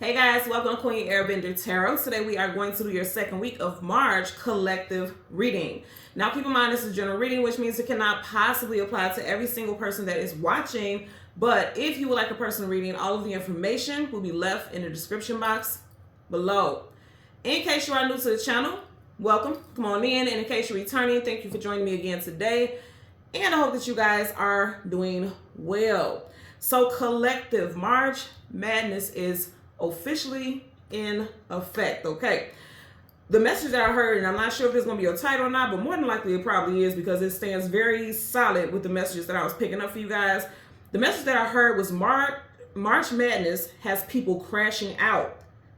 Hey guys, welcome to Queen Airbender Tarot. Today we are going to do your second week of March collective reading. Now keep in mind this is general reading, which means it cannot possibly apply to every single person that is watching. But if you would like a personal reading, all of the information will be left in the description box below. In case you are new to the channel, welcome. Come on in. And in case you're returning, thank you for joining me again today. And I hope that you guys are doing well. So collective March Madness is officially in effect. Okay, the message that I heard, and I'm not sure if it's going to be a title or not, but more than likely it probably is because it stands very solid with the messages that I was picking up for you guys. The message that I heard was March Madness has people crashing out,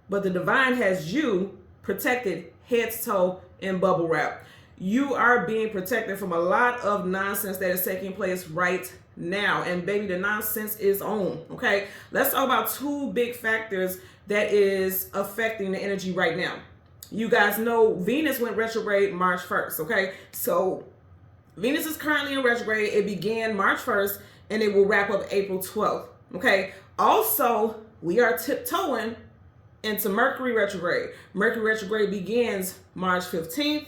but the divine has you protected head to toe in bubble wrap. You are being protected from a lot of nonsense that is taking place right now, and baby, the nonsense is on. Okay, let's talk about two big factors that is affecting the energy right now. You guys know Venus went retrograde March 1st. Okay, so Venus is currently in retrograde. It began March 1st and it will wrap up April 12th. Okay, also we are tiptoeing into Mercury retrograde. Mercury retrograde begins March 15th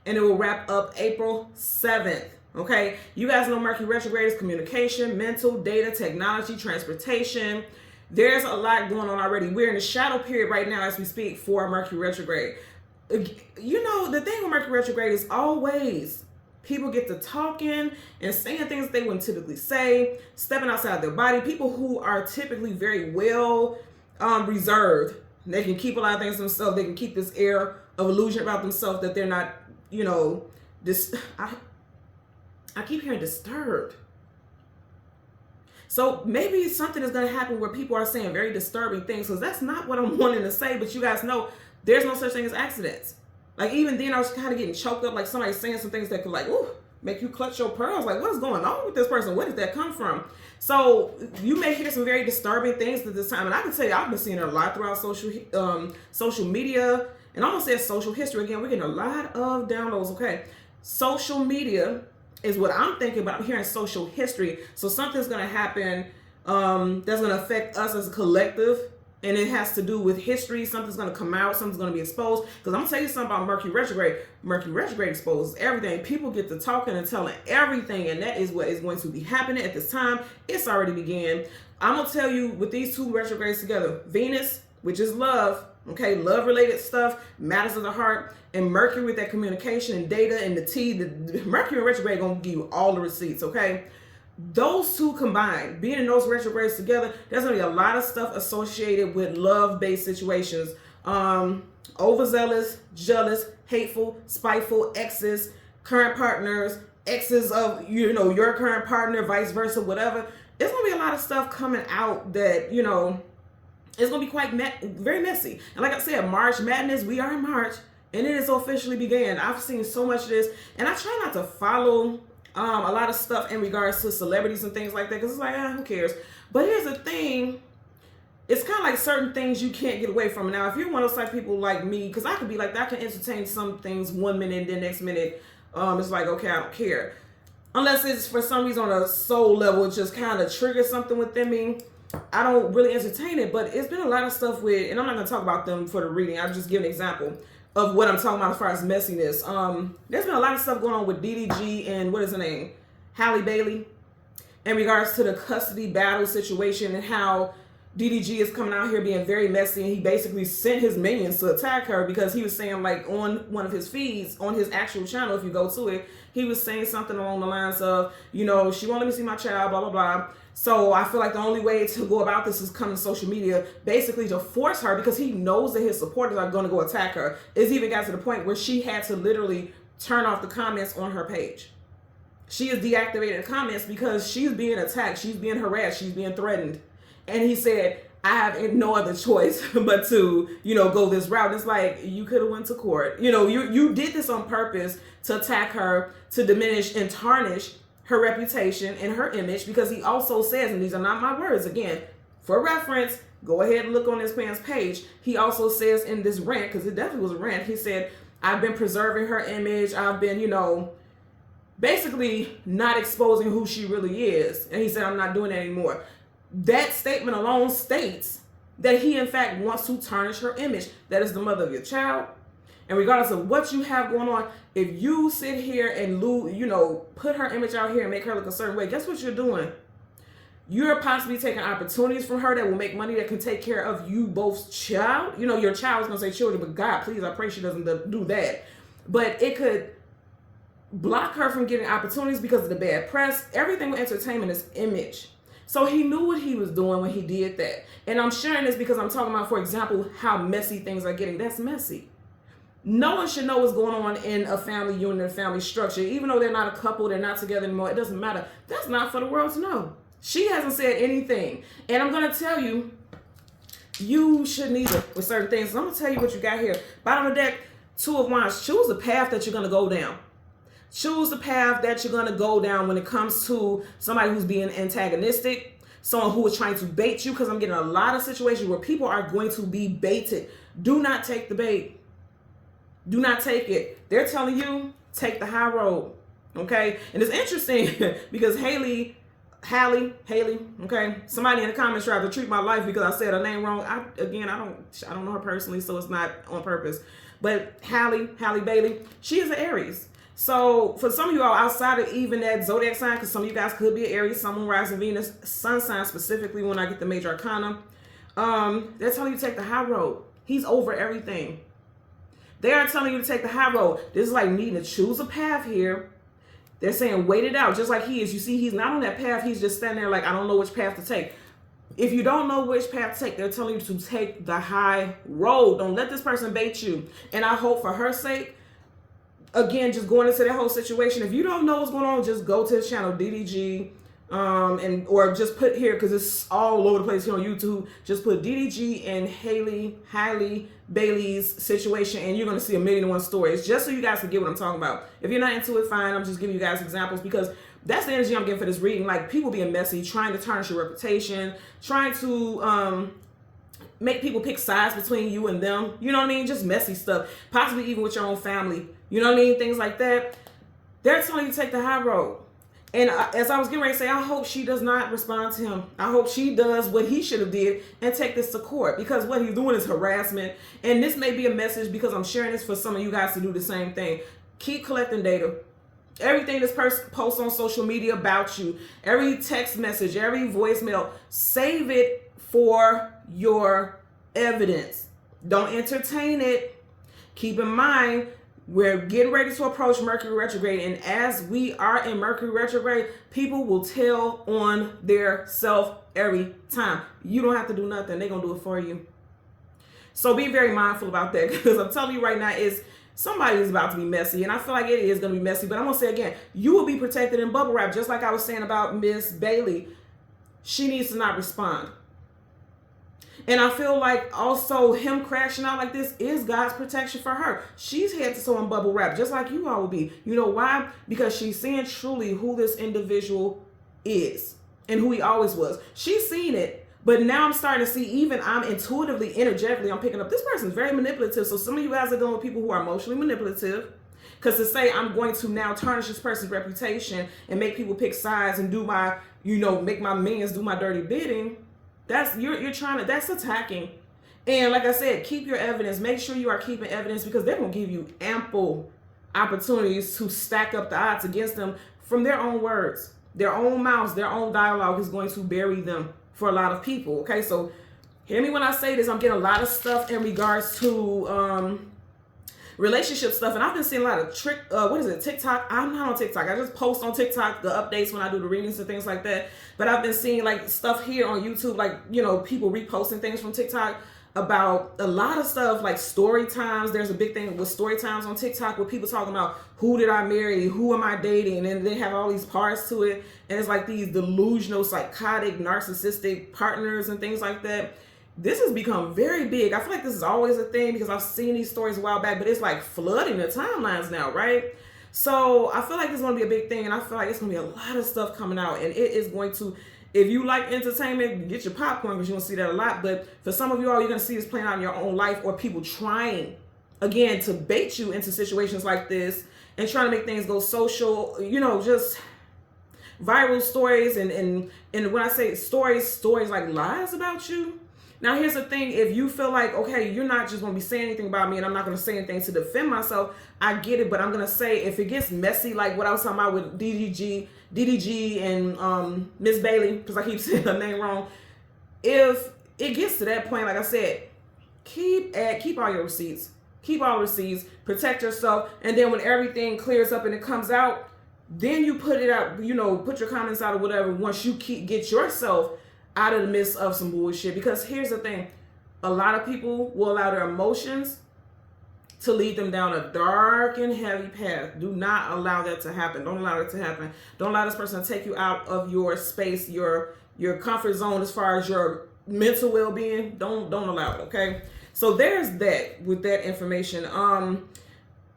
and it will wrap up April 7th. Okay, you guys know Mercury retrograde is communication, mental, data, technology, transportation. There's a lot going on already. We're in the shadow period right now as we speak for Mercury retrograde. You know, the thing with Mercury retrograde is always people get to talking and saying things they wouldn't typically say, stepping outside their body. People who are typically very well reserved. They can keep a lot of things to themselves. They can keep this air of illusion about themselves that they're not, you know, this. I keep hearing disturbed. So maybe something is going to happen where people are saying very disturbing things, because that's not what I'm wanting to say. But you guys know there's no such thing as accidents. Like even then I was kind of getting choked up, like somebody saying some things that could like, ooh, make you clutch your pearls. Like, what is going on with this person? Where did that come from? So you may hear some very disturbing things at this time. And I can tell you, I've been seeing it a lot throughout social media. And I almost said social history again. We're getting a lot of downloads. Okay. Social media is what I'm thinking, but I'm hearing social history. So something's going to happen that's going to affect us as a collective, and it has to do with history. Something's going to come out. Something's going to be exposed. Because I'm going to tell you something about Mercury retrograde. Mercury retrograde exposes everything. People get to talking and telling everything, and that is what is going to be happening at this time. It's already began. I'm going to tell you with these two retrogrades together, Venus, which is love, okay, love-related stuff, matters of the heart, and Mercury with that communication and data and the T. The Mercury retrograde going to give you all the receipts, okay? Those two combined, being in those retrogrades together, there's going to be a lot of stuff associated with love-based situations. Overzealous, jealous, hateful, spiteful, exes, current partners, exes of, you know, your current partner, vice versa, whatever. There's going to be a lot of stuff coming out that, you know, it's going to be very messy. And like I said, March Madness, we are in March, and it is officially began. I've seen so much of this, and I try not to follow a lot of stuff in regards to celebrities and things like that, because it's like, who cares? But here's the thing. It's kind of like certain things you can't get away from. Now, if you're one of those type of people like me, because I could be like that, I can entertain some things 1 minute, and then next minute, it's like, okay, I don't care. Unless it's for some reason on a soul level, it just kind of triggers something within me. I don't really entertain it, but it's been a lot of stuff with, and I'm not going to talk about them for the reading. I'll just give an example of what I'm talking about as far as messiness. There's been a lot of stuff going on with DDG and what is her name? Halle Bailey, in regards to the custody battle situation and how DDG is coming out here being very messy, and he basically sent his minions to attack her because he was saying, like, on one of his feeds, on his actual channel, if you go to it, he was saying something along the lines of, you know, she won't let me see my child, blah, blah, blah. So I feel like the only way to go about this is come to social media, basically to force her, because he knows that his supporters are going to go attack her. It's even got to the point where she had to literally turn off the comments on her page. She has deactivated the comments because she's being attacked, she's being harassed, she's being threatened. And he said, I have no other choice but to, you know, go this route. It's like, you could have went to court. You know, you did this on purpose to attack her, to diminish and tarnish her reputation and her image, because he also says, and these are not my words, again, for reference, go ahead and look on this man's page. He also says in this rant, because it definitely was a rant, he said, I've been preserving her image. I've been, you know, basically not exposing who she really is. And he said, I'm not doing that anymore. That statement alone states that he in fact wants to tarnish her image. That is the mother of your child. And regardless of what you have going on, if you sit here and put her image out here and make her look a certain way, guess what you're doing? You're possibly taking opportunities from her that will make money that can take care of you both's child. Your child is going to say children, but God, please, I pray she doesn't do that. But it could block her from getting opportunities because of the bad press. Everything with entertainment is image. So he knew what he was doing when he did that. And I'm sharing this because I'm talking about, for example, how messy things are getting. That's messy. No one should know what's going on in a family unit, a family structure. Even though they're not a couple, they're not together anymore, it doesn't matter. That's not for the world to know. She hasn't said anything. And I'm going to tell you, you shouldn't either with certain things. So I'm going to tell you what you got here. Bottom of the deck, Two of Wands. Choose the path that you're going to go down. Choose the path that you're going to go down when it comes to somebody who's being antagonistic, someone who is trying to bait you, because I'm getting a lot of situations where people are going to be baited. Do not take the bait. Do not take it. They're telling you, take the high road. Okay? And it's interesting because Haley, okay? Somebody in the comments tried to treat my life because I said her name wrong. I don't know her personally, so it's not on purpose. But Halle Bailey, she is an Aries. So for some of you all outside of even that zodiac sign, because some of you guys could be an Aries, Sun, Moon, Rising, Venus, Sun sign specifically when I get the major arcana, they're telling you to take the high road. He's over everything. They are telling you to take the high road. This is like needing to choose a path here. They're saying wait it out, just like he is. You see, he's not on that path. He's just standing there like, I don't know which path to take. If you don't know which path to take, they're telling you to take the high road. Don't let this person bait you. And I hope for her sake, again, just going into that whole situation, if you don't know what's going on, just go to his channel, DDG, or just put here, because it's all over the place here on YouTube, just put DDG and Halle Bailey's situation, and you're going to see 1,000,001 stories, just so you guys can get what I'm talking about. If you're not into it, fine. I'm just giving you guys examples, because that's the energy I'm getting for this reading. Like, people being messy, trying to tarnish your reputation, trying to make people pick sides between you and them. You know what I mean? Just messy stuff. Possibly even with your own family. You know what I mean? Things like that. They're telling you to take the high road. And as I was getting ready to say, I hope she does not respond to him. I hope she does what he should have did and take this to court, because what he's doing is harassment. And this may be a message, because I'm sharing this for some of you guys to do the same thing. Keep collecting data. Everything this person posts on social media about you, every text message, every voicemail, save it for your evidence. Don't entertain it. Keep in mind, we're getting ready to approach Mercury retrograde, and as we are in Mercury retrograde, people will tell on their self every time. You don't have to do nothing. They're going to do it for you. So be very mindful about that, because I'm telling you right now, somebody is about to be messy, and I feel like it is going to be messy. But I'm going to say again, you will be protected in bubble wrap, just like I was saying about Miss Bailey. She needs to not respond. And I feel like also him crashing out like this is God's protection for her. She's head to toe in bubble wrap, just like you all will be. You know why? Because she's seeing truly who this individual is and who he always was. She's seen it, but now I'm starting to see, even I'm intuitively, energetically, I'm picking up, this person's very manipulative. So some of you guys are dealing with people who are emotionally manipulative. Because to say I'm going to now tarnish this person's reputation and make people pick sides and do my, make my minions do my dirty bidding, that's that's attacking. And like I said, keep your evidence. Make sure you are keeping evidence, because they're going to give you ample opportunities to stack up the odds against them from their own words. Their own mouths, their own dialogue is going to bury them for a lot of people. Okay, so hear me when I say this. I'm getting a lot of stuff in regards to relationship stuff, and I've been seeing a lot of TikTok. I'm not on TikTok. I just post on TikTok the updates when I do the readings and things like that. But I've been seeing like stuff here on YouTube, like, people reposting things from TikTok about a lot of stuff like story times. There's a big thing with story times on TikTok where people talking about who did I marry, who am I dating, and they have all these parts to it, and it's like these delusional, psychotic, narcissistic partners and things like that. This has become very big. I feel like this is always a thing, because I've seen these stories a while back, but it's like flooding the timelines now, right? So I feel like it's going to be a big thing, and I feel like it's going to be a lot of stuff coming out, and it is going to, if you like entertainment, get your popcorn, because you're going to see that a lot. But for some of you all, you're going to see this playing out in your own life, or people trying, again, to bait you into situations like this and trying to make things go social, just viral stories. And when I say stories like lies about you. Now, here's the thing. If you feel like, okay, you're not just going to be saying anything about me and I'm not going to say anything to defend myself, I get it. But I'm going to say, if it gets messy, like what I was talking about with DDG and Miss Bailey, because I keep saying her name wrong. If it gets to that point, like I said, keep all your receipts. Keep all receipts. Protect yourself. And then when everything clears up and it comes out, then you put it out, put your comments out or whatever once you get yourself out of the midst of some bullshit. Because here's the thing. A lot of people will allow their emotions to lead them down a dark and heavy path. Do not allow that to happen. Don't allow it to happen. Don't allow this person to take you out of your space, your comfort zone as far as your mental well-being. Don't allow it, okay? So there's that with that information.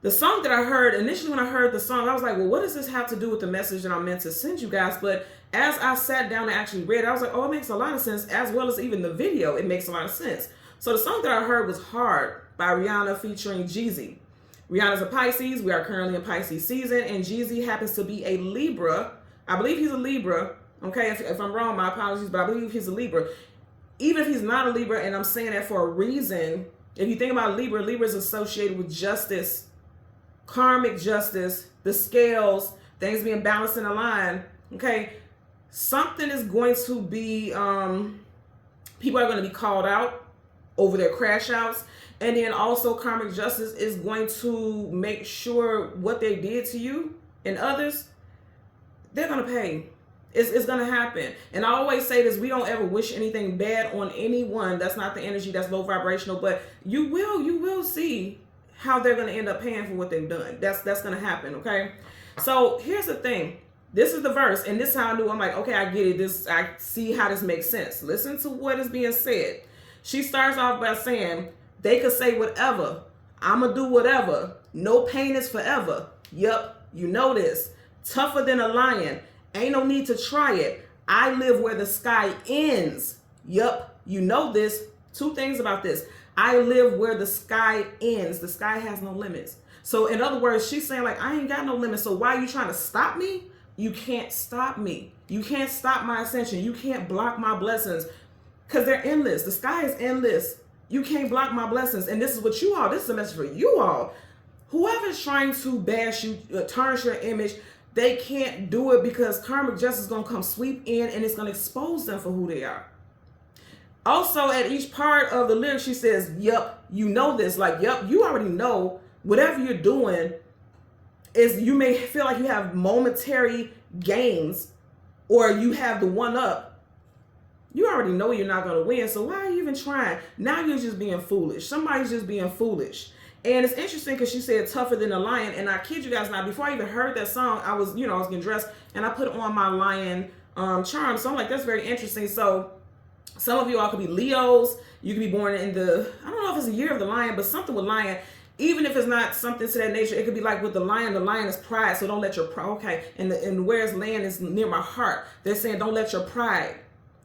The song that I heard, initially when I heard the song, I was like, well, what does this have to do with the message that I meant to send you guys? But as I sat down and actually read it, I was like, oh, it makes a lot of sense, as well as even the video, it makes a lot of sense. So the song that I heard was Hard by Rihanna featuring Jeezy. Rihanna's a Pisces. We are currently in Pisces season, and Jeezy happens to be a Libra. I believe he's a Libra. Okay, if I'm wrong, my apologies, but I believe he's a Libra. Even if he's not a Libra, and I'm saying that for a reason, if you think about Libra, Libra is associated with justice, karmic justice, the scales, things being balanced in a line. Okay, something is going to be, people are going to be called out over their crash outs. And then also karmic justice is going to make sure what they did to you and others, they're going to pay. It's going to happen. And I always say this, we don't ever wish anything bad on anyone. That's not the energy, that's low vibrational, but you will see how they're going to end up paying for what they've done. That's going to happen, okay? So here's the thing. This is the verse, and this is how I knew. I'm like, okay, I get it. I see how this makes sense. Listen to what is being said. She starts off by saying, they could say whatever. I'ma do whatever. No pain is forever. Yup, you know this. Tougher than a lion. Ain't no need to try it. I live where the sky ends. Yup, you know this. Two things about this. I live where the sky ends. The sky has no limits. So in other words, she's saying like, I ain't got no limits. So why are you trying to stop me? You can't stop me. You can't stop my ascension. You can't block my blessings because they're endless. The sky is endless. You can't block my blessings. And this is what you all, this is a message for you all. Whoever's trying to bash you, tarnish your image, they can't do it because karmic justice is going to come sweep in and it's going to expose them for who they are. Also, at each part of the lyric, she says, yup, you know this. Like, yup, you already know whatever you're doing is, you may feel like you have momentary gains or you have the one up. You already know you're not going to win. So why are you even trying? Now you're just being foolish. Somebody's just being foolish. And it's interesting because she said tougher than a lion. And I kid you guys not, before I even heard that song, I was getting dressed and I put on my lion charm. So I'm like, that's very interesting. So some of you all could be Leos. You could be born in the, I don't know if it's a year of the lion, but something with lion. Even if it's not something to that nature, it could be like with the lion is pride. So don't let your pride, okay. And where it's land is near my heart. They're saying don't let your pride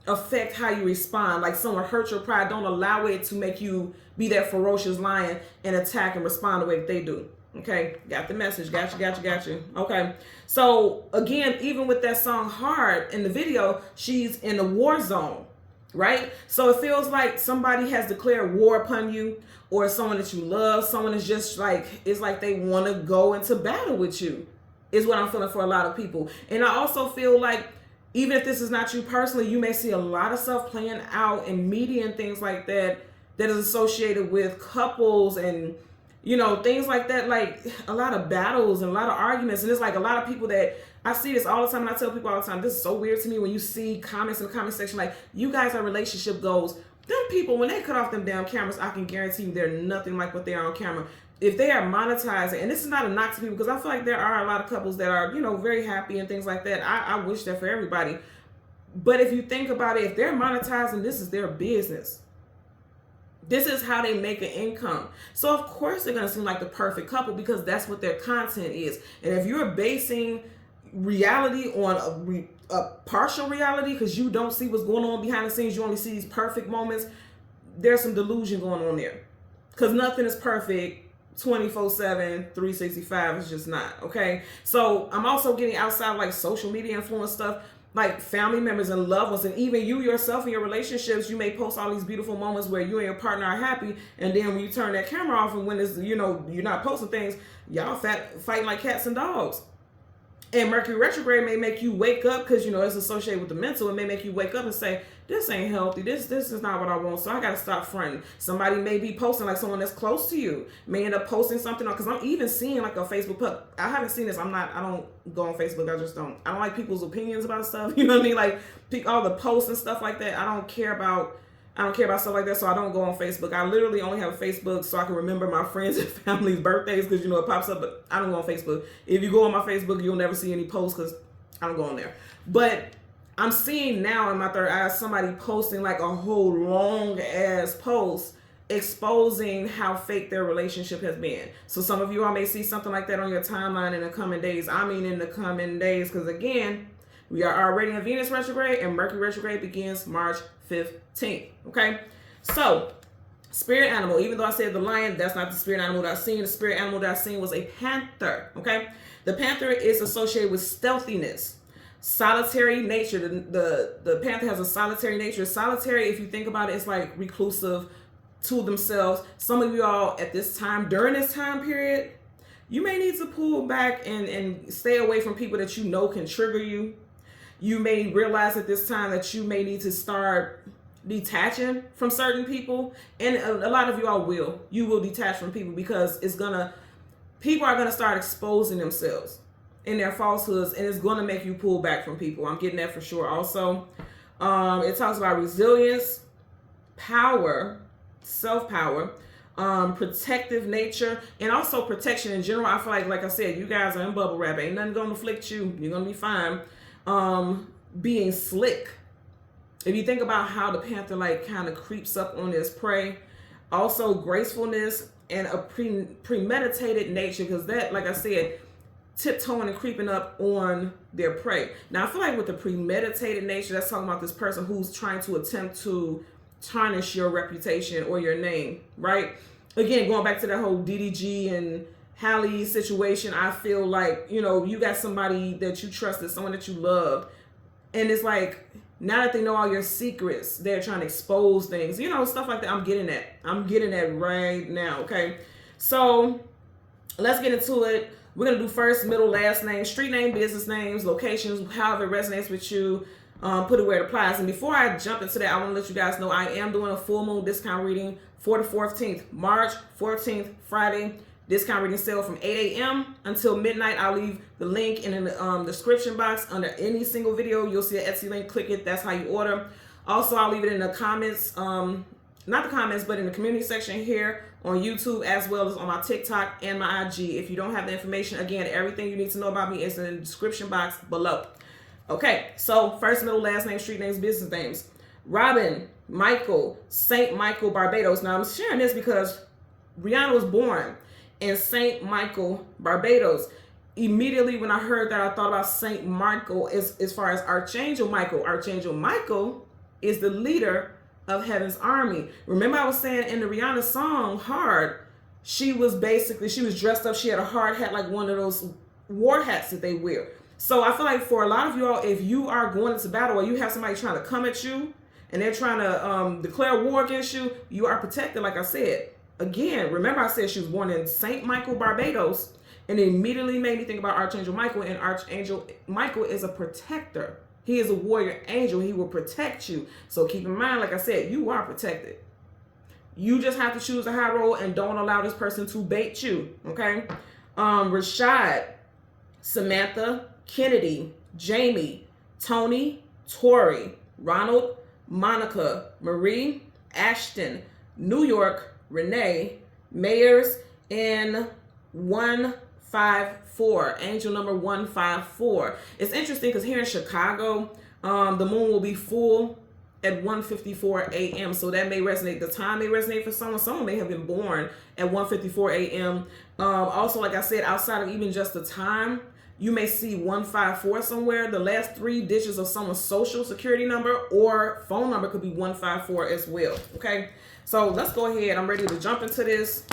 affect how you respond. Like someone hurt your pride, don't allow it to make you be that ferocious lion and attack and respond the way that they do. Okay, got the message. Got you. Okay, so again, even with that song Hard in the video, she's in a war zone, right? So it feels like somebody has declared war upon you, or someone that you love, someone is just like, it's like they want to go into battle with you, is what I'm feeling for a lot of people. And I also feel like, even if this is not you personally, you may see a lot of stuff playing out in media and things like that is associated with couples and, things like that, like a lot of battles and a lot of arguments. And it's like a lot of people that, I see this all the time and I tell people all the time, this is so weird to me when you see comments in the comment section like, you guys are relationship goals. Them people, when they cut off them damn cameras, I can guarantee you they're nothing like what they are on camera. If they are monetizing, and this is not a knock to people, because I feel like there are a lot of couples that are, very happy and things like that. I wish that for everybody. But if you think about it, if they're monetizing, this is their business. This is how they make an income. So of course they're going to seem like the perfect couple because that's what their content is. And if you're basing reality on a partial reality because you don't see what's going on behind the scenes, you only see these perfect moments, there's some delusion going on there. Because nothing is perfect 24/7, 365. It's just not, okay? So I'm also getting outside like social media influence stuff. like family members and loved ones, and even you yourself in your relationships, you may post all these beautiful moments where you and your partner are happy, and then when you turn that camera off and when it's, you know, you're not posting things, y'all fighting like cats and dogs. And Mercury retrograde may make you wake up, because, you know, it's associated with the mental. It may make you wake up and say, this ain't healthy. This is not what I want. So I got to stop fronting. Somebody may be posting, like someone that's close to you may end up posting something. Because I'm even seeing like a Facebook post. I haven't seen this. I don't go on Facebook. I don't like people's opinions about stuff. You know what I mean? Like all the posts and stuff like that. I don't care about stuff like that, so I don't go on Facebook. I literally only have Facebook so I can remember my friends and family's birthdays, because, you know, it pops up, but I don't go on Facebook. If you go on my Facebook, you'll never see any posts because I don't go on there. But I'm seeing now in my third eye somebody posting like a whole long ass post exposing how fake their relationship has been. So some of you all may see something like that on your timeline in the coming days. I mean in the coming days, because again, we are already in Venus retrograde, and Mercury retrograde begins March 15th. Okay, so spirit animal, even though I said the lion, that's not the spirit animal that I seen. The spirit animal that I seen was a panther. Okay, the panther is associated with stealthiness, solitary nature. The panther has a solitary nature. Solitary, if you think about it, it's like reclusive to themselves. Some of you all at this time, during this time period, you may need to pull back and stay away from people that you know can trigger you. You may realize at this time that you may need to start detaching from certain people. And a lot of you all will. You will detach from people, because people are going to start exposing themselves in their falsehoods, and it's going to make you pull back from people. I'm getting that for sure. Also, it talks about resilience, power, self-power, protective nature, and also protection in general. I feel like I said, you guys are in bubble wrap. Ain't nothing going to afflict you. You're going to be fine. Being slick. If you think about how the panther like kind of creeps up on his prey, also gracefulness and a premeditated nature, because that, like I said, tiptoeing and creeping up on their prey. Now I feel like with the premeditated nature, that's talking about this person who's trying to attempt to tarnish your reputation or your name, right? Again, going back to that whole DDG and Hallie situation, I feel like, you know, you got somebody that you trusted, someone that you loved, and it's like, now that they know all your secrets, they're trying to expose things, you know, stuff like that. I'm getting that right now. Okay, so let's get into it. We're gonna do first, middle, last name, street name, business names, locations, however it resonates with you. Put it where it applies. And before I jump into that, I want to let you guys know I am doing a full moon discount reading for the 14th, March 14th, Friday. Discount reading sale from 8 a.m. until midnight. I'll leave the link in the description box under any single video. You'll see an Etsy link. Click it. That's how you order. Also, I'll leave it in the comments, not the comments, but in the community section here on YouTube, as well as on my TikTok and my IG. If you don't have the information, again, everything you need to know about me is in the description box below. Okay, so first, middle, last name, street names, business names. Robin, Michael, St. Michael, Barbados. Now, I'm sharing this because Rihanna was born in St. Michael, Barbados. Immediately when I heard that, I thought about St. Michael as far as Archangel Michael. Archangel Michael is the leader of Heaven's army. Remember I was saying in the Rihanna song, Hard, she was dressed up. She had a hard hat, like one of those war hats that they wear. So I feel like for a lot of you all, if you are going into battle or you have somebody trying to come at you and they're trying to declare war against you, you are protected, like I said. Again, remember I said she was born in St. Michael, Barbados, and it immediately made me think about Archangel Michael, and Archangel Michael is a protector. He is a warrior angel. He will protect you. So keep in mind, like I said, you are protected. You just have to choose the high road and don't allow this person to bait you, okay? Rashad, Samantha, Kennedy, Jamie, Tony, Tori, Ronald, Monica, Marie, Ashton, New York, Renee, Mayers, and 154, angel number 154. It's interesting because here in Chicago, the moon will be full at 1:54 a.m. So that may resonate. The time may resonate for someone. Someone may have been born at 1:54 a.m. Also, like I said, outside of even just the time, you may see 154 somewhere. The last 3 digits of someone's social security number or phone number could be 154 as well. Okay, so let's go ahead. I'm ready to jump into this.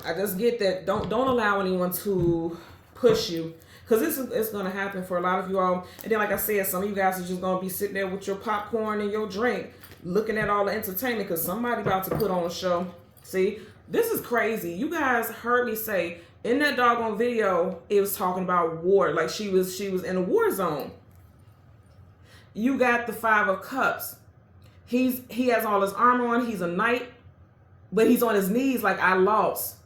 I just get that don't allow anyone to push you. Because it's going to happen for a lot of you all. And then, like I said, some of you guys are just going to be sitting there with your popcorn and your drink, looking at all the entertainment because somebody about to put on a show. See, this is crazy. You guys heard me say in that doggone video, it was talking about war. Like she was in a war zone. You got the Five of Cups. He has all his armor on. He's a knight, but he's on his knees like, I lost.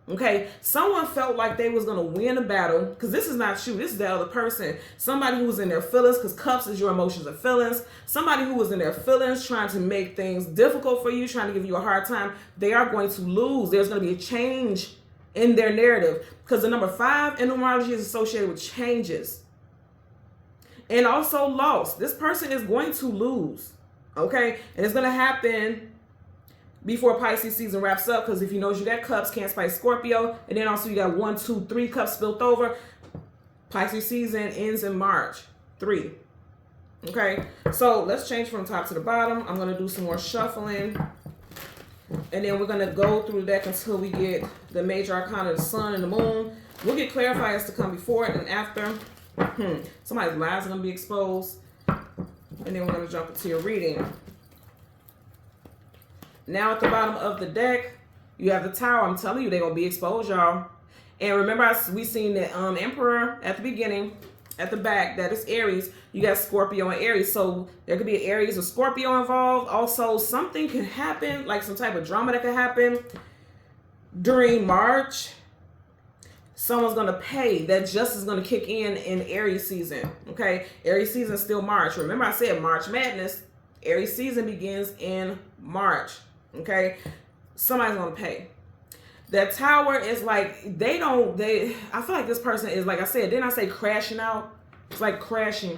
Okay, someone felt like they was going to win a battle, because this is not you, this is the other person. Somebody who was in their feelings, because cups is your emotions and feelings. Somebody who was in their feelings, trying to make things difficult for you, trying to give you a hard time, they are going to lose. There's going to be a change in their narrative, because the number 5 in numerology is associated with changes. And also loss. This person is going to lose, okay? And it's going to happen before Pisces season wraps up, because if you notice, you got cups, Cancer, Scorpio, and then also you got 1, 2, 3 cups spilled over. Pisces season ends in March 3. Okay, so let's change from top to the bottom. I'm going to do some more shuffling, and then we're going to go through the deck until we get the major arcana, the sun and the moon. We'll get clarifiers to come before and after. Somebody's lies are going to be exposed, and then we're going to jump into your reading. Now at the bottom of the deck, you have the Tower. I'm telling you, they're going to be exposed, y'all. And remember, we seen the Emperor at the beginning, at the back. That is Aries. You got Scorpio and Aries. So there could be an Aries or Scorpio involved. Also, something can happen, like some type of drama that could happen during March. Someone's going to pay. That justice is going to kick in Aries season. Okay? Aries season is still March. Remember, I said March Madness. Aries season begins in March. Okay, somebody's gonna pay. That Tower is like, I feel like this person is, like I said, didn't I say crashing out? It's like crashing.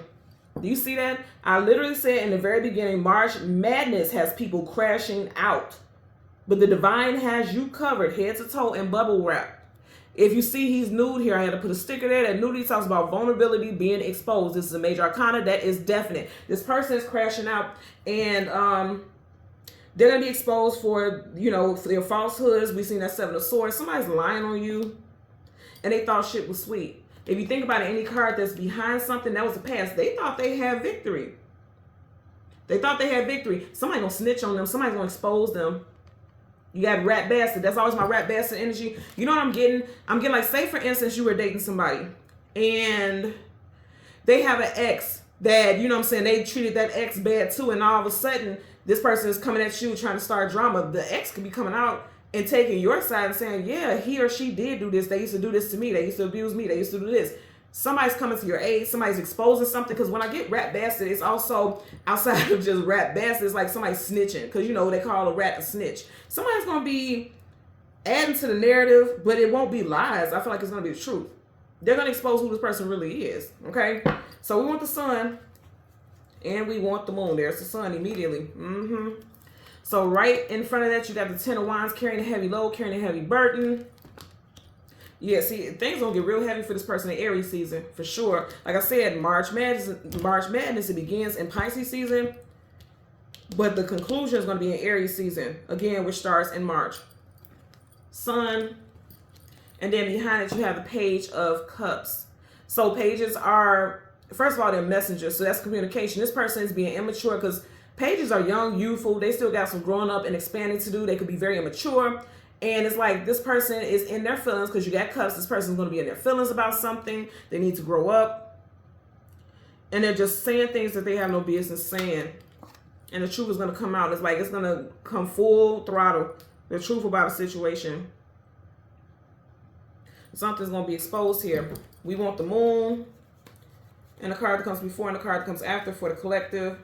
Do you see that? I literally said in the very beginning, March Madness has people crashing out. But the divine has you covered head to toe in bubble wrap. If you see he's nude here, I had to put a sticker there. That nudity talks about vulnerability being exposed. This is a major arcana. That is definite. This person is crashing out, and they're going to be exposed for, for their falsehoods. We've seen that 7 of Swords. Somebody's lying on you, and they thought shit was sweet. If you think about it, any card that's behind something, that was the past. They thought they had victory. They thought they had victory. Somebody's going to snitch on them. Somebody's going to expose them. You got rat bastard. That's always my rat bastard energy. You know what I'm getting? I'm getting like, say for instance, you were dating somebody, and they have an ex that, you know what I'm saying, they treated that ex bad too, and all of a sudden, this person is coming at you trying to start drama. The ex could be coming out and taking your side and saying, yeah, he or she did do this. They used to do this to me. They used to abuse me. They used to do this. Somebody's coming to your aid. Somebody's exposing something. Because when I get rat bastard, it's also outside of just rat bastard. It's like somebody snitching. Because, they call a rat a snitch. Somebody's going to be adding to the narrative, but it won't be lies. I feel like it's going to be the truth. They're going to expose who this person really is. Okay? So we want the sun. And we want the moon. There's the sun immediately. So right in front of that, you got the 10 of Wands, carrying a heavy load, carrying a heavy burden. Yeah, see, things gonna get real heavy for this person in Aries season, for sure. Like I said, March Madness, it begins in Pisces season, but the conclusion is gonna be in Aries season, again, which starts in March. Sun, and then behind it, you have the Page of Cups. So pages are, first of all, they're messengers, so that's communication. This person is being immature because pages are young, youthful. They still got some growing up and expanding to do. They could be very immature. And it's like this person is in their feelings because you got cups. This person's going to be in their feelings about something. They need to grow up. And they're just saying things that they have no business saying. And the truth is going to come out. It's like it's going to come full throttle. The truth about a situation. Something's going to be exposed here. We want the moon. And the card that comes before and the card that comes after for the collective.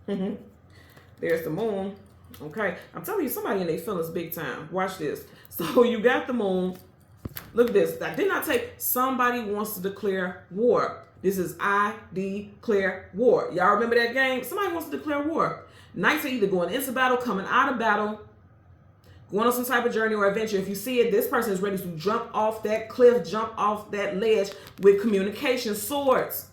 There's the moon. Okay. I'm telling you, somebody in their feelings big time. Watch this. So you got the moon. Look at this. I did not take, somebody wants to declare war. This is I declare war. Y'all remember that game? Somebody wants to declare war. Knights are either going into battle, coming out of battle, going on some type of journey or adventure. If you see it, this person is ready to jump off that cliff, jump off that ledge with communication, swords.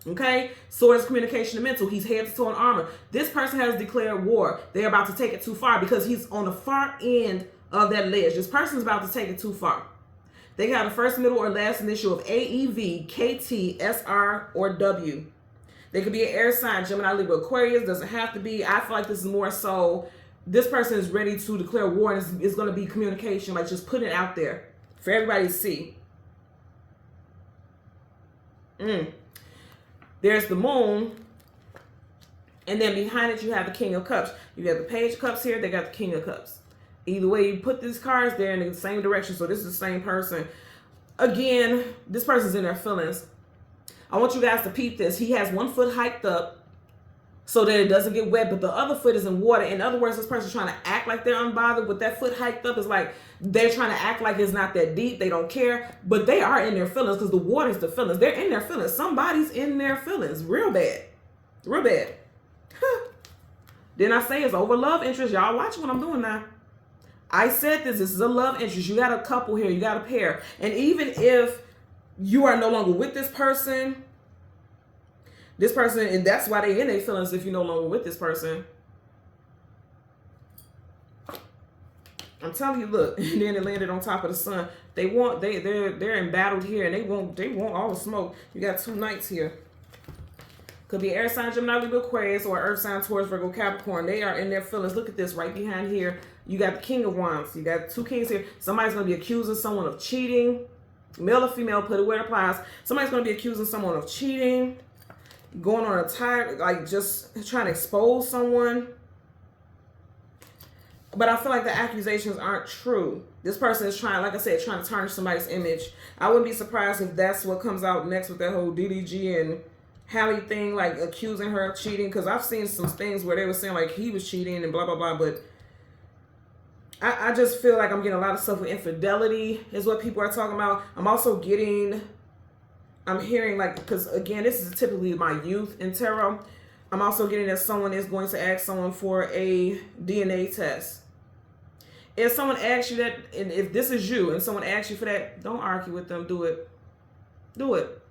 Okay? Swords, communication, and mental. He's head to toe in armor. This person has declared war. They're about to take it too far because he's on the far end of that ledge. This person's about to take it too far. They got a first, middle, or last initial of A, E, V, K, T, S, R, or W. They could be an air sign, Gemini, Libra, Aquarius. Doesn't have to be. I feel like this is more so this person is ready to declare war, and it's going to be communication, like just putting it out there for everybody to see. There's the moon. And then behind it, you have the King of Cups. You got the Page of Cups here. They got the King of Cups. Either way, you put these cards, they're in the same direction. So this is the same person. Again, this person's in their feelings. I want you guys to peep this. He has one foot hiked up so that it doesn't get wet, but the other foot is in water. In other words, this person's trying to act like they're unbothered. With that foot hiked up, it's like they're trying to act like it's not that deep. They don't care, but they are in their feelings because the water's the feelings. They're in their feelings. Somebody's in their feelings. Real bad. Real bad. Then I say it's over love interest. Y'all watch what I'm doing now. I said this is a love interest. You got a couple here. You got a pair. And even if you are no longer with this person, and that's why they in their feelings if you're no longer with this person. I'm telling you, look, and then it landed on top of the sun. They're embattled here, and they want all the smoke. You got two knights here. Could be air sign, Gemini, Libra, Aquarius, or earth sign, Taurus, Virgo, Capricorn. They are in their feelings. Look at this right behind here. You got the King of Wands. You got two kings here. Somebody's going to be accusing someone of cheating. Male or female, put it where it applies. Somebody's going to be accusing someone of cheating. Going on a tire, like just trying to expose someone. But I feel like the accusations aren't true. This person is trying, like I said, trying to tarnish somebody's image. I wouldn't be surprised if that's what comes out next with that whole DDG and Hallie thing, like accusing her of cheating, because I've seen some things where they were saying like he was cheating and blah blah blah, but I just feel like I'm getting a lot of stuff with infidelity is what people are talking about. I'm hearing like, because again, this is typically my youth in tarot. I'm also getting that someone is going to ask someone for a DNA test. If someone asks you that, and if this is you and someone asks you for that, don't argue with them. Do it. Do it.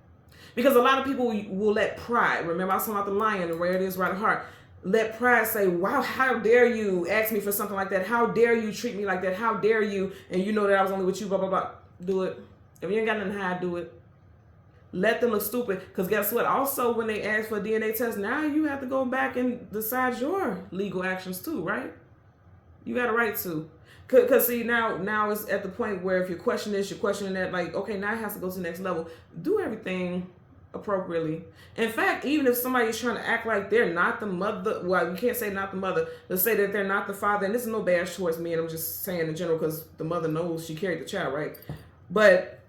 Because a lot of people will let pride, remember I was talking about the lion and where it is right at heart, let pride say, wow, how dare you ask me for something like that? How dare you treat me like that? How dare you? And you know that I was only with you, blah, blah, blah. Do it. If you ain't got nothing to hide, do it. Let them look stupid. Because guess what? Also, when they ask for a DNA test, now you have to go back and decide your legal actions too, right? You got a right to. Because see, now it's at the point where if you're questioning this, you're questioning that, like, okay, now it has to go to the next level. Do everything appropriately. In fact, even if somebody is trying to act like they're not the mother, well, you can't say not the mother, let's say that they're not the father, and this is no bash towards me, and I'm just saying in general because the mother knows she carried the child, right? But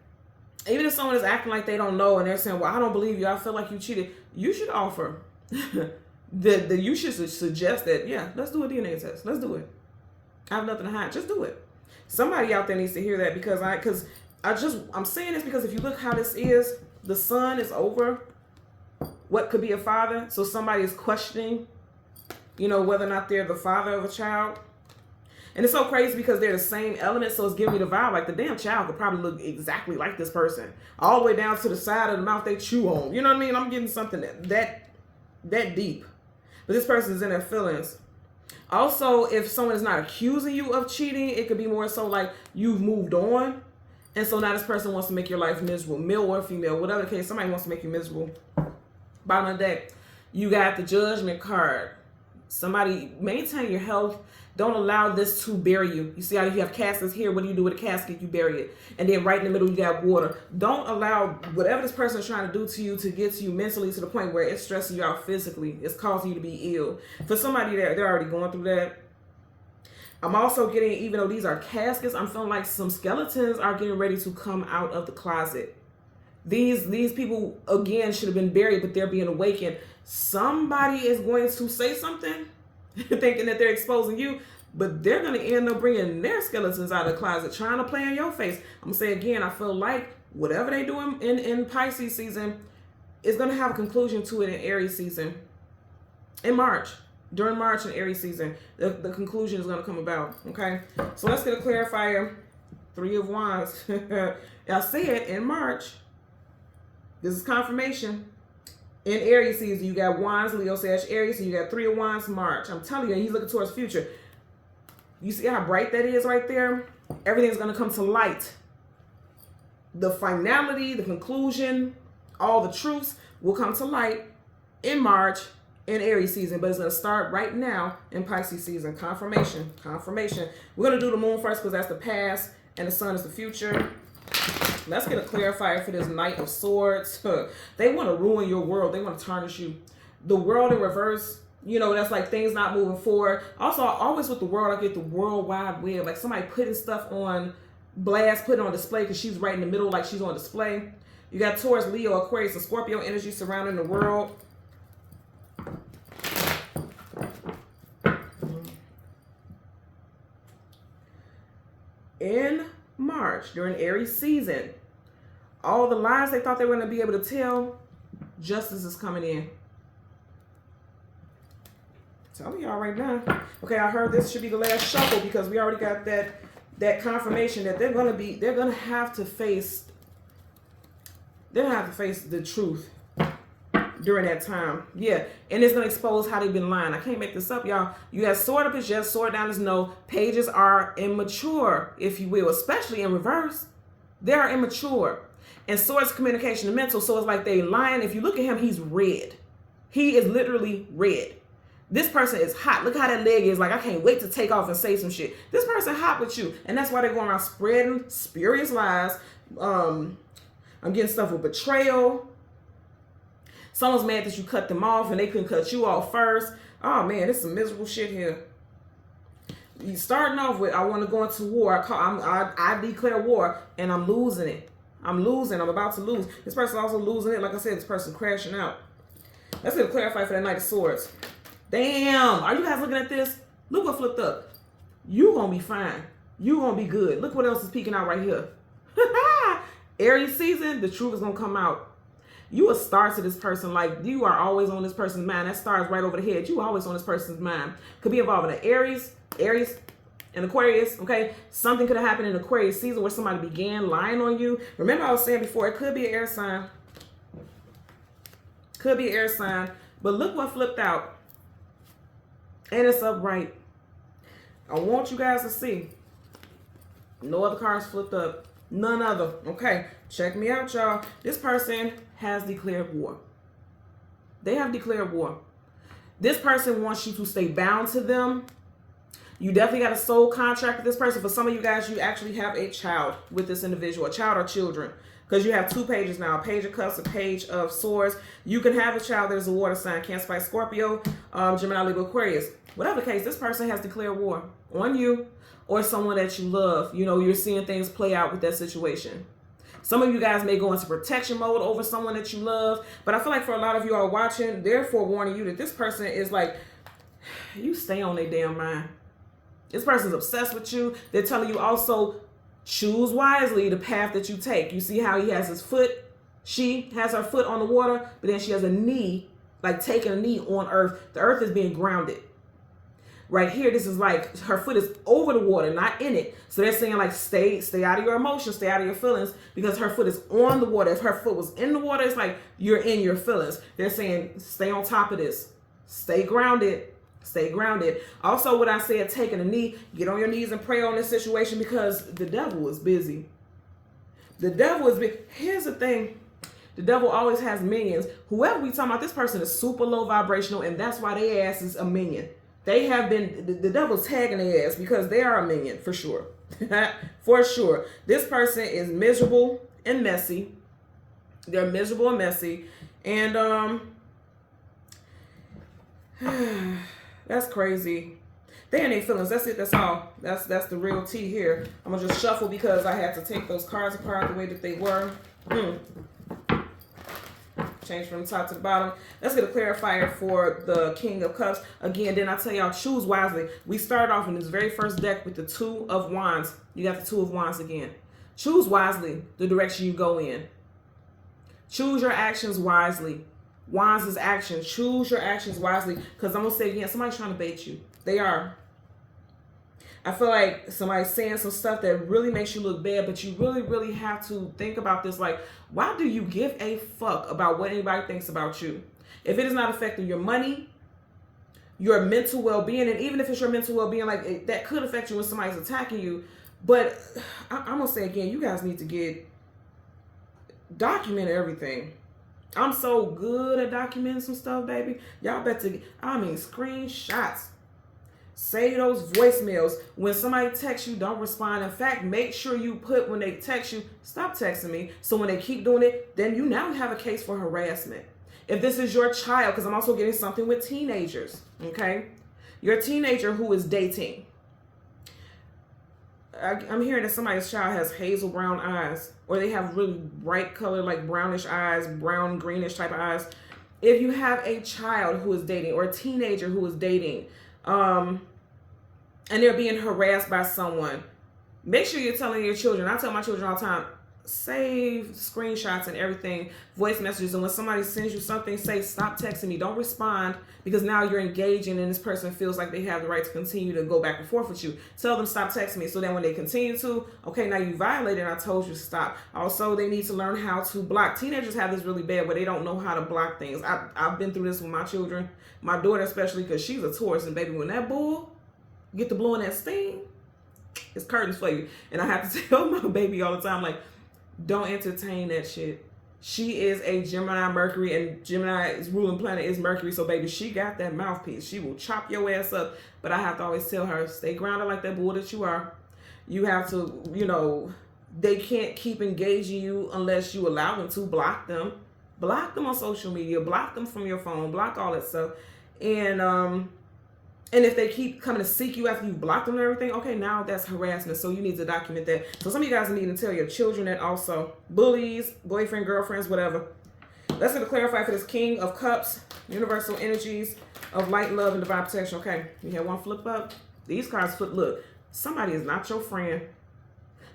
even if someone is acting like they don't know and they're saying, well, I don't believe you, I feel like you cheated, you should offer. You should suggest that, yeah, let's do a DNA test. Let's do it. I have nothing to hide. Just do it. Somebody out there needs to hear that because I'm saying this because if you look how this is, the sun is over what could be a father. So somebody is questioning, whether or not they're the father of a child. And it's so crazy because they're the same element. So it's giving me the vibe like the damn child could probably look exactly like this person. All the way down to the side of the mouth they chew on. You know what I mean? I'm getting something that deep. But this person is in their feelings. Also, if someone is not accusing you of cheating, it could be more so like you've moved on. And so now this person wants to make your life miserable, male or female, whatever the case, somebody wants to make you miserable. Bottom of the deck, you got the Judgment card. Somebody, maintain your health. Don't allow this to bury you. You see how you have caskets here. What do you do with a casket? You bury it. And then right in the middle, you got water. Don't allow whatever this person is trying to do to you to get to you mentally to the point where it's stressing you out physically. It's causing you to be ill. For somebody they're already going through that. I'm also getting, even though these are caskets, I'm feeling like some skeletons are getting ready to come out of the closet. These people, again, should have been buried, but they're being awakened. Somebody is going to say something, thinking that they're exposing you, but they're going to end up bringing their skeletons out of the closet, trying to play in your face. I'm going to say again, I feel like whatever they do in Pisces season is going to have a conclusion to it in Aries season. In March. During March and Aries season, the conclusion is going to come about, okay? So let's get a clarifier. 3 of Wands. I said in March, this is confirmation. In Aries season, you got Wands, Leo, Sag, Aries, and you got 3 of Wands, March. I'm telling you, he's looking towards the future. You see how bright that is right there? Everything's going to come to light. the finality, the conclusion, all the truths will come to light in March in Aries season, but it's going to start right now in Pisces season. Confirmation. We're going to do the moon first because that's the past and the sun is the future. Let's get a clarifier for this Knight of Swords. They want to ruin your world. They want to tarnish you. The world in reverse, you know, that's like things not moving forward. Also, always with the world, I get the World Wide Web. Like somebody putting stuff on blast, putting on display because she's right in the middle like she's on display. You got Taurus, Leo, Aquarius, and Scorpio energy surrounding the world. In March, during Aries season, all the lies they thought they were going to be able to tell, justice is coming in. Telling y'all right now. Okay, I heard this should be the last shuffle because we already got that confirmation that they're gonna have to face the truth during that time. Yeah, and it's gonna expose how they've been lying. I can't make this up, y'all. You got sword up is yes, sword down is no. Pages are immature, if you will, especially in reverse. They are immature. And swords communication and mental, so it's like they lying. If you look at him, he's red. He is literally red. This person is hot. Look how that leg is. Like, I can't wait to take off and say some shit. This person hot with you. And that's why they're going around spreading spurious lies. I'm getting stuff with betrayal. Someone's mad that you cut them off and they couldn't cut you off first. Oh, man, this is some miserable shit here. You starting off with, I want to go into war. I declare war, and I'm losing it. I'm about to lose. This person also losing it. Like I said, this person crashing out. Let's get a clarify for that Knight of Swords. Damn, are you guys looking at this? Look what flipped up. You gonna be fine. You gonna be good. Look what else is peeking out right here. Aries season, the truth is gonna come out. You a star to this person. Like, you are always on this person's mind. That star is right over the head. You always on this person's mind. Could be involved in an Aries, and Aquarius, okay? Something could have happened in Aquarius season where somebody began lying on you. Remember I was saying before, it could be an air sign. Could be an air sign. But look what flipped out. And it's upright. I want you guys to see. No other cards flipped up. None other. Okay, check me out, y'all. This person has declared war. They have declared war. This person wants you to stay bound to them. You definitely got a soul contract with this person. For some of you guys, you actually have a child with this individual, a child or children. Because you have two pages now, a page of cups, a page of swords. You can have a child that is a water sign, Cancer, Pisces, Scorpio, Gemini, Libra, Aquarius. Whatever the case, this person has declared war on you or someone that you love. You know, you're seeing things play out with that situation. Some of you guys may go into protection mode over someone that you love. But I feel like for a lot of you all watching, they're forewarning you that this person is like, you stay on their damn mind. This person's obsessed with you. They're telling you also, choose wisely the path that you take. You see how he has his foot? She has her foot on the water, but then she has a knee, like taking a knee on earth. The earth is being grounded. Right here, this is like her foot is over the water, not in it. So they're saying like, stay out of your emotions, stay out of your feelings, because her foot is on the water. If her foot was in the water, it's like you're in your feelings. They're saying, stay on top of this. Stay grounded. Stay grounded. Also, what I said, taking a knee, get on your knees and pray on this situation because the devil is busy. The devil is busy. Here's the thing. The devil always has minions. Whoever we talking about, this person is super low vibrational, and that's why their ass is a minion. They have been, the devil's tagging their ass because they are a minion, for sure. For sure. This person is miserable and messy. They're miserable and messy. And, that's crazy. They in their feelings. That's it. That's all. That's the real tea here. I'm gonna just shuffle because I had to take those cards apart the way that they were. Change from the top to the bottom. Let's get a clarifier for the King of Cups. Again, then I tell y'all, choose wisely. We start off in this very first deck with the Two of Wands. You got the Two of Wands again. Choose wisely the direction you go in. Choose your actions wisely. Wands is action. Choose your actions wisely. Because I'm going to say again, somebody's trying to bait you. They are. I feel like somebody's saying some stuff that really makes you look bad, but you really, really have to think about this. Like, why do you give a fuck about what anybody thinks about you? If it is not affecting your money, your mental well-being, and even if it's your mental well-being, like that could affect you when somebody's attacking you. But I'm going to say again, you guys need to get document everything. I'm so good at documenting some stuff, baby. Y'all better, screenshots. Save those voicemails. When somebody texts you, don't respond. In fact, make sure you put when they text you, stop texting me. So when they keep doing it, then you now have a case for harassment. If this is your child, because I'm also getting something with teenagers, okay? Your teenager who is dating. I'm hearing that somebody's child has hazel brown eyes, or they have really bright color, like brownish eyes, brown, greenish type of eyes. If you have a child who is dating, or a teenager who is dating, and they're being harassed by someone, make sure you're telling your children. I tell my children all the time, save screenshots and everything, voice messages, and when somebody sends you something, say, stop texting me, don't respond, because now you're engaging and this person feels like they have the right to continue to go back and forth with you. Tell them stop texting me, so then when they continue to, okay, now you violated, I told you to stop. Also, they need to learn how to block. Teenagers have this really bad where they don't know how to block things. I've been through this with my children, my daughter especially, because she's a Taurus, and baby, when that bull get to blowing that steam, it's curtains for you. And I have to tell my baby all the time, like, don't entertain that shit. She is a Gemini Mercury, and Gemini's ruling planet is Mercury. So baby, she got that mouthpiece. She will chop your ass up. But I have to always tell her, stay grounded like that bull that you are. You have to, they can't keep engaging you unless you allow them to. Block them. Block them on social media. Block them from your phone. Block all that stuff. And if they keep coming to seek you after you've blocked them and everything, okay, now that's harassment. So you need to document that. So some of you guys need to tell your children that also. Bullies, boyfriend, girlfriends, whatever. Let's get to clarify for this King of Cups, universal energies of light, love, and divine protection. Okay, you have one flip up. These cards flip. Look, somebody is not your friend.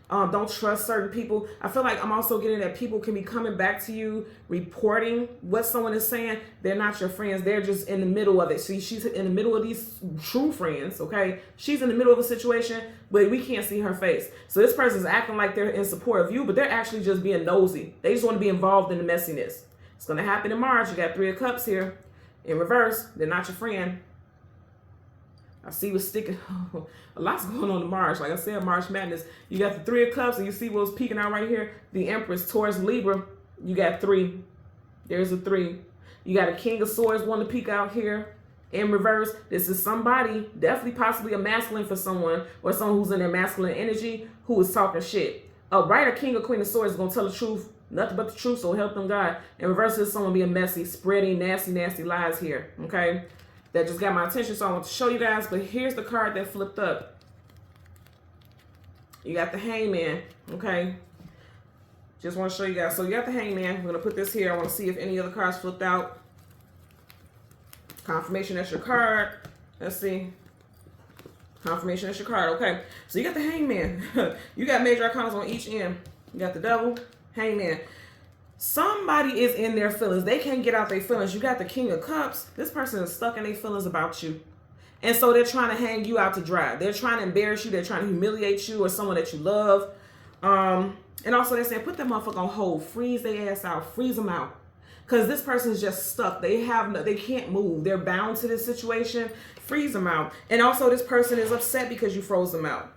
Don't trust certain people. I feel like I'm also getting that people can be coming back to you, reporting what someone is saying. They're not your friends. They're just in the middle of it. See, she's in the middle of these true friends, okay? She's in the middle of a situation, but we can't see her face. So this person's acting like they're in support of you, but they're actually just being nosy. They just want to be involved in the messiness. It's going to happen in March. You got 3 of Cups here. In reverse, they're not your friend. I see what's sticking. A lot's going on in March. Like I said, March Madness. You got the 3 of Cups, and you see what's peeking out right here? The Empress, Taurus, Libra. You got 3. There's a 3. You got a King of Swords wanting to peek out here. In reverse, this is somebody, definitely possibly a masculine for someone, or someone who's in their masculine energy who is talking shit. Right, a King or Queen of Swords is going to tell the truth, nothing but the truth, so help them God. In reverse, is someone being messy, spreading nasty, nasty lies here, okay? That just got my attention, so I want to show you guys. But here's the card that flipped up. You got the Hangman, okay? Just want to show you guys. So you got the Hangman. I'm going to put this here. I want to see if any other cards flipped out. Confirmation, that's your card. Let's see. Confirmation, that's your card, okay? So you got the Hangman. You got major arcanas on each end. You got the Devil, Hangman. Somebody is in their feelings. They can't get out their feelings. You got the King of Cups. This person is stuck in their feelings about you. And so they're trying to hang you out to dry. They're trying to embarrass you. They're trying to humiliate you or someone that you love. And also they're saying, put that motherfucker on hold. Freeze their ass out. Freeze them out. Because this person is just stuck. They can't move. They're bound to this situation. Freeze them out. And also this person is upset because you froze them out.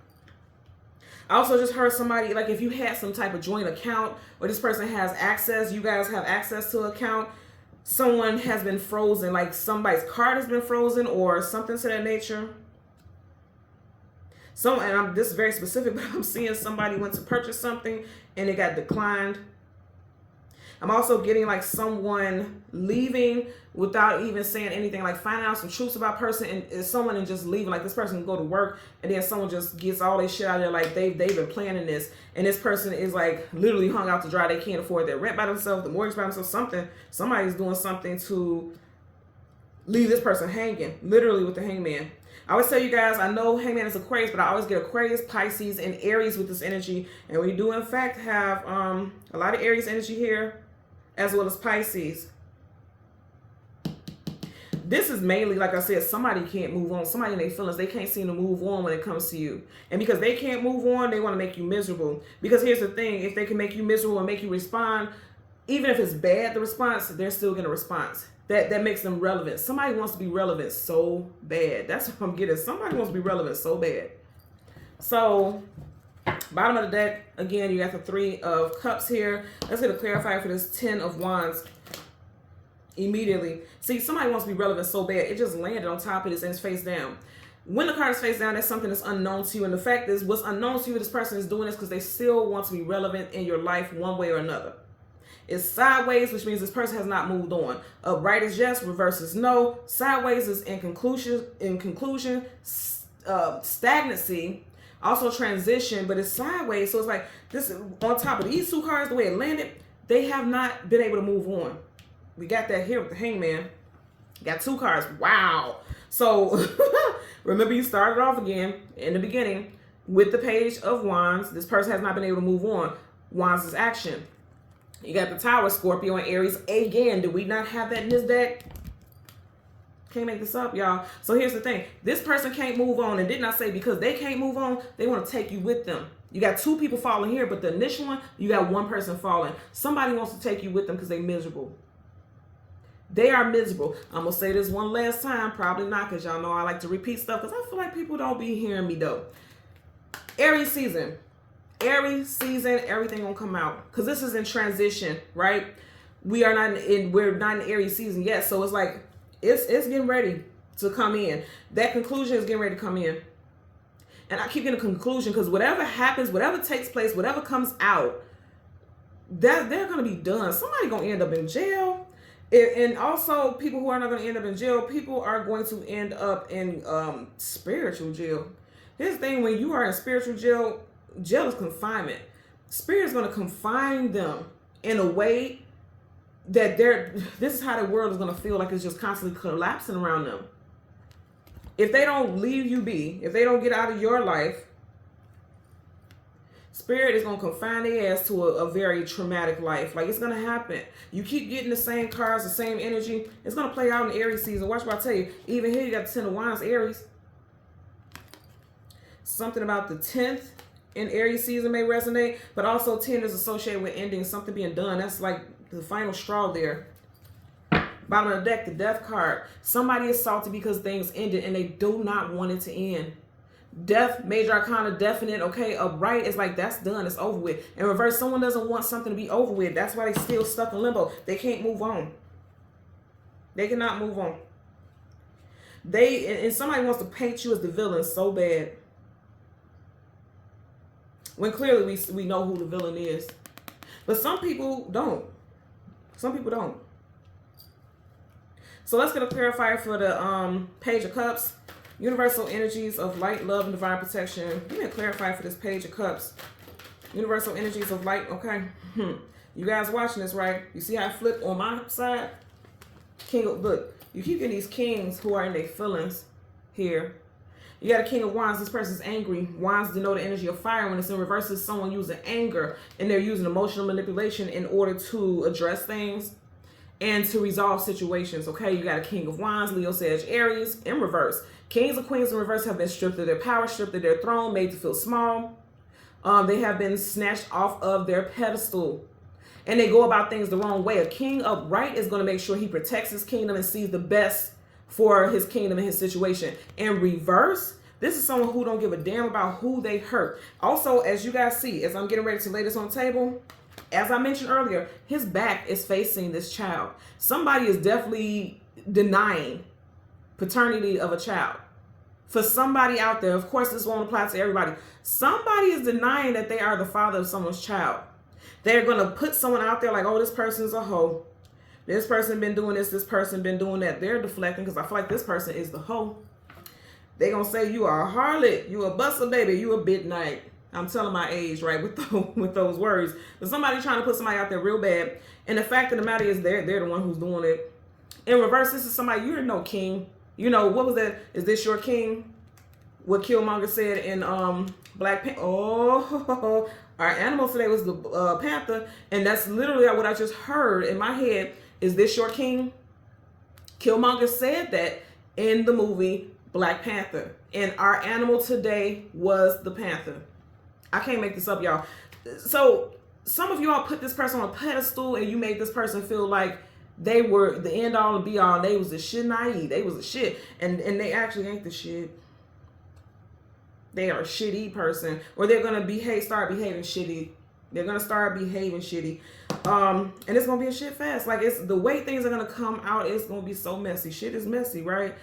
I also just heard somebody, like if you had some type of joint account or this person has access, you guys have access to an account, someone has been frozen, like somebody's card has been frozen or something to that nature. This is very specific, but I'm seeing somebody went to purchase something and it got declined. I'm also getting like someone leaving without even saying anything, like finding out some truths about person and someone and just leaving. Like this person can go to work and then someone just gets all their shit out of there. Like they've been planning this and this person is like literally hung out to dry. They can't afford their rent by themselves, the mortgage by themselves, something. Somebody's doing something to leave this person hanging, literally with the Hangman. I always tell you guys, I know Hangman is Aquarius, but I always get Aquarius, Pisces, and Aries with this energy. And we do in fact have a lot of Aries energy here, as well as Pisces. This is mainly, like I said, somebody can't move on. Somebody in their feelings, they can't seem to move on when it comes to you. And because they can't move on, they want to make you miserable. Because here's the thing, if they can make you miserable and make you respond, even if it's bad, the response, they're still going to respond. That makes them relevant. Somebody wants to be relevant so bad. That's what I'm getting. Somebody wants to be relevant so bad. So Bottom of the deck, again, you got the 3 of Cups here. Let's get a clarifier for this 10 of Wands immediately. See, somebody wants to be relevant so bad. It just landed on top of this and it's face down. When the card is face down, that's something that's unknown to you. And the fact is, what's unknown to you, this person is doing this because they still want to be relevant in your life one way or another. It's sideways, which means this person has not moved on. Upright is yes, reverse is no. Sideways is in conclusion, stagnancy, also transition, but it's sideways. So it's like this on top of these 2 cards, the way it landed, they have not been able to move on. We got that here with the Hangman. Got 2 cards. Wow. So remember, you started off again in the beginning with the Page of Wands. This person has not been able to move on. Wands is action. You got the Tower, Scorpio, and Aries. Again, did we not have that in this deck? Can't make this up, y'all. So here's the thing. This person can't move on. And did not say because they can't move on, they want to take you with them. You got 2 people falling here, but the initial one, you got 1 person falling. Somebody wants to take you with them because they're miserable. They are miserable. I'm going to say this one last time. Probably not, because y'all know I like to repeat stuff because I feel like people don't be hearing me, though. Aries season. Aries season, everything gonna come out because this is in transition, right? We're not in Aries season yet, so it's like it's getting ready to come in. That conclusion is getting ready to come in, and I keep getting a conclusion because whatever happens, whatever takes place, whatever comes out, that they're gonna be done. Somebody gonna end up in jail, and also people who are not gonna end up in jail, people are going to end up in spiritual jail. Here's the thing: when you are in spiritual jail. Jail is confinement. Spirit is going to confine them in a way that this is how the world is going to feel like it's just constantly collapsing around them. If they don't leave you be, if they don't get out of your life, Spirit is going to confine their ass to a very traumatic life. Like, it's going to happen. You keep getting the same cards, the same energy. It's going to play out in Aries season. Watch what I tell you. Even here, you got the 10 of Wands, Aries. Something about the 10th in Aries season may resonate, but also 10 is associated with ending, something being done. That's like the final straw there. Bottom of the deck, the Death card. Somebody is salty because things ended and they do not want it to end. Death, major arcana, definite, okay. Upright is like that's done, it's over with. In reverse, someone doesn't want something to be over with. That's why they still stuck in limbo. They can't move on. They cannot move on. And somebody wants to paint you as the villain so bad. When clearly we know who the villain is. But some people don't. Some people don't. So let's get a clarifier for the Page of Cups. Universal energies of light, love, and divine protection. Give me a clarifier for this Page of Cups. Universal energies of light. Okay. You guys watching this, right? You see how I flip on my side? Look, you keep getting these kings who are in their feelings here. You got a King of Wands. This person's angry. Wands denote the energy of fire. When it's in reverse, it's someone using anger, and they're using emotional manipulation in order to address things and to resolve situations. Okay, you got a King of Wands, Leo, Sag, Aries in reverse. Kings and queens in reverse have been stripped of their power, stripped of their throne, made to feel small. They have been snatched off of their pedestal, and they go about things the wrong way. A king upright is going to make sure he protects his kingdom and sees the best for his kingdom and his situation. In reverse, this is someone who don't give a damn about who they hurt. Also, as you guys see, as I'm getting ready to lay this on the table, as I mentioned earlier, his back is facing this child. Somebody is definitely denying paternity of a child. For somebody out there, of course, this won't apply to everybody. Somebody is denying that they are the father of someone's child. They're going to put someone out there like, oh, this person's a hoe. This person been doing this person been doing that. They're deflecting because I feel like this person is the hoe. They're going to say you are a harlot. You a buster baby. You a midnight. I'm telling my age, right, with those words. But somebody trying to put somebody out there real bad. And the fact of the matter is they're the one who's doing it. In reverse, this is somebody, you're no king. You know, what was that? Is this your king? What Killmonger said in Black Panther. Oh, our animal today was the panther. And that's literally what I just heard in my head. Is this your king? Killmonger said that in the movie Black Panther. And our animal today was the panther. I can't make this up, y'all. So some of y'all put this person on a pedestal and you made this person feel like they were the end all and be all. They was the shit naive. They was the shit. And they actually ain't the shit. they are a shitty person, or they're going to start behaving shitty. They're going to start behaving shitty. And it's going to be a shit fest. Like, it's the way things are going to come out, it's going to be so messy. Shit is messy, right?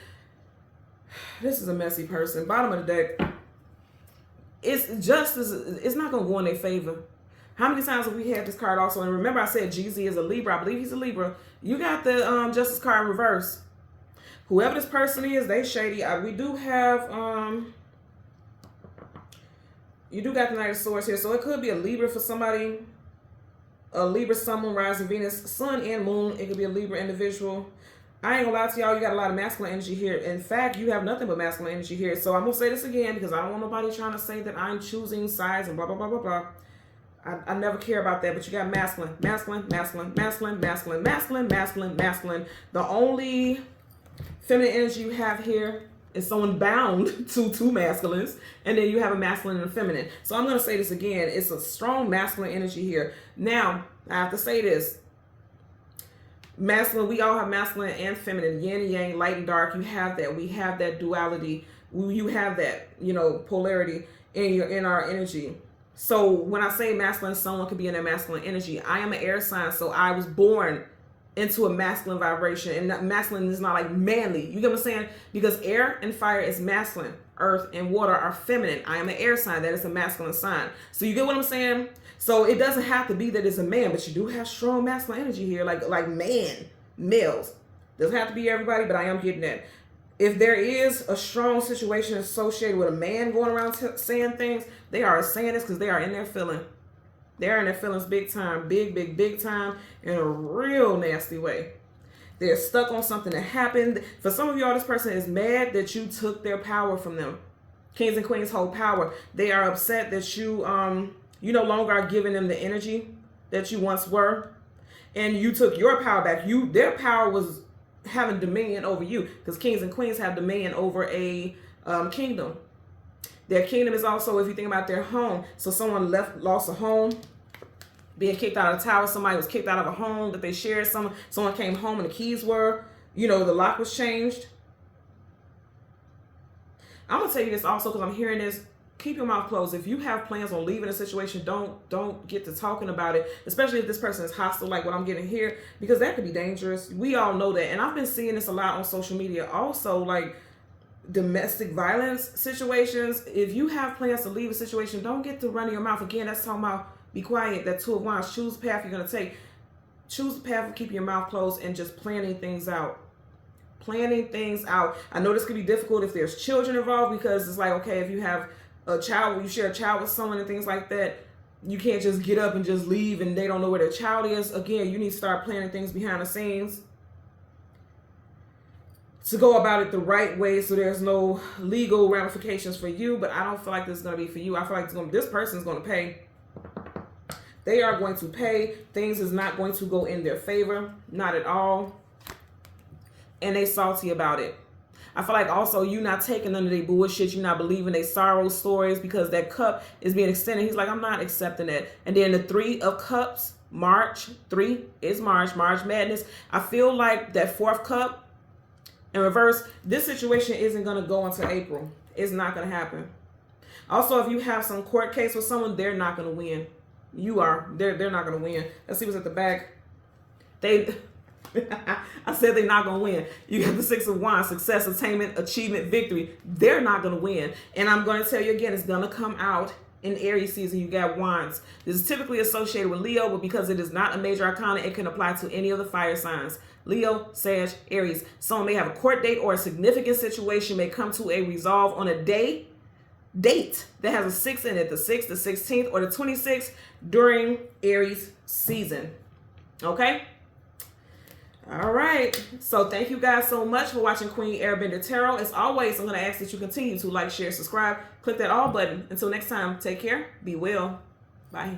This is a messy person. Bottom of the deck. It's not going to go in their favor. How many times have we had this card also? And remember I said Jeezy is a Libra. I believe he's a Libra. You got the Justice card in reverse. Whoever this person is, they shady. We do have, you do got the Knight of Swords here. So it could be a Libra for somebody. A Libra, someone, rising Venus, Sun and Moon. It could be a Libra individual. I ain't gonna lie to y'all, you got a lot of masculine energy here. In fact, you have nothing but masculine energy here. So I'm gonna say this again because I don't want nobody trying to say that I'm choosing sides and blah, blah, blah, blah, blah. I never care about that, but you got masculine, masculine, masculine, masculine, masculine, masculine, masculine, masculine. The only feminine energy you have here is someone bound to two masculines, and then you have a masculine and a feminine. So I'm going to say this again. It's a strong masculine energy here. Now, I have to say this. Masculine, we all have masculine and feminine, yin and yang, light and dark. You have that. We have that duality. You have that, you know, polarity in our energy. So when I say masculine, someone could be in their masculine energy. I am an air sign, so I was born into a masculine vibration, and masculine is not like manly. You get what I'm saying? Because air and fire is masculine, earth and water are feminine. I am an air sign. That is a masculine sign. So you get what I'm saying? So it doesn't have to be that it's a man, but you do have strong masculine energy here, like males. Doesn't have to be everybody, but I am getting that. If there is a strong situation associated with a man going around saying things, they are saying this because they are in their feeling. They're in their feelings big time, big time, in a real nasty way. They're stuck on something that happened. For some of y'all, this person is mad that you took their power from them. Kings and queens hold power. They are upset that you no longer are giving them the energy that you once were, and you took your power back. Their power was having dominion over you, because kings and queens have dominion over a kingdom. Their kingdom is also, if you think about their home, so someone lost a home, being kicked out of the tower, somebody was kicked out of a home that they shared, someone came home and the keys were, the lock was changed. I'm gonna tell you this also because I'm hearing this. Keep your mouth closed. If you have plans on leaving a situation, don't get to talking about it, especially if this person is hostile like what I'm getting here, because that could be dangerous. We all know that. And I've been seeing this a lot on social media also, like domestic violence situations. If you have plans to leave a situation, don't get to running your mouth. Again, that's talking about be quiet. That Two of Wands. Choose the path you're going to take. Choose the path of keeping your mouth closed and just planning things out. Planning things out. I know this could be difficult if there's children involved, because it's like, okay, if you have a child, you share a child with someone and things like that, you can't just get up and just leave and they don't know where their child is. Again, you need to start planning things behind the scenes to go about it the right way, so there's no legal ramifications for you. But I don't feel like this is going to be for you. I feel like this person is going to pay. They are going to pay. Things is not going to go in their favor, not at all. And they salty about it. I feel like also you not taking none of their bullshit. You're not believing their sorrow stories, because that cup is being extended. He's like, I'm not accepting that. And then the Three of Cups, March 3 is March Madness. I feel like that fourth cup in reverse, this situation isn't going to go until April. It's not going to happen. Also, if you have some court case with someone, they're not going to win. You are. They're not going to win. Let's see what's at the back. I said they're not going to win. You got the Six of Wands, success, attainment, achievement, victory. They're not going to win. And I'm going to tell you again, it's going to come out in Aries season. You got Wands. This is typically associated with Leo, but because it is not a major arcana, it can apply to any of the fire signs. Leo, Sag, Aries. Someone may have a court date, or a significant situation may come to a resolve on a date that has a 6 in it, the 6th, the 16th, or the 26th during Aries season. Okay? All right. So thank you guys so much for watching Queen Airbender Tarot. As always, I'm going to ask that you continue to like, share, subscribe, click that all button. Until next time, take care, be well. Bye.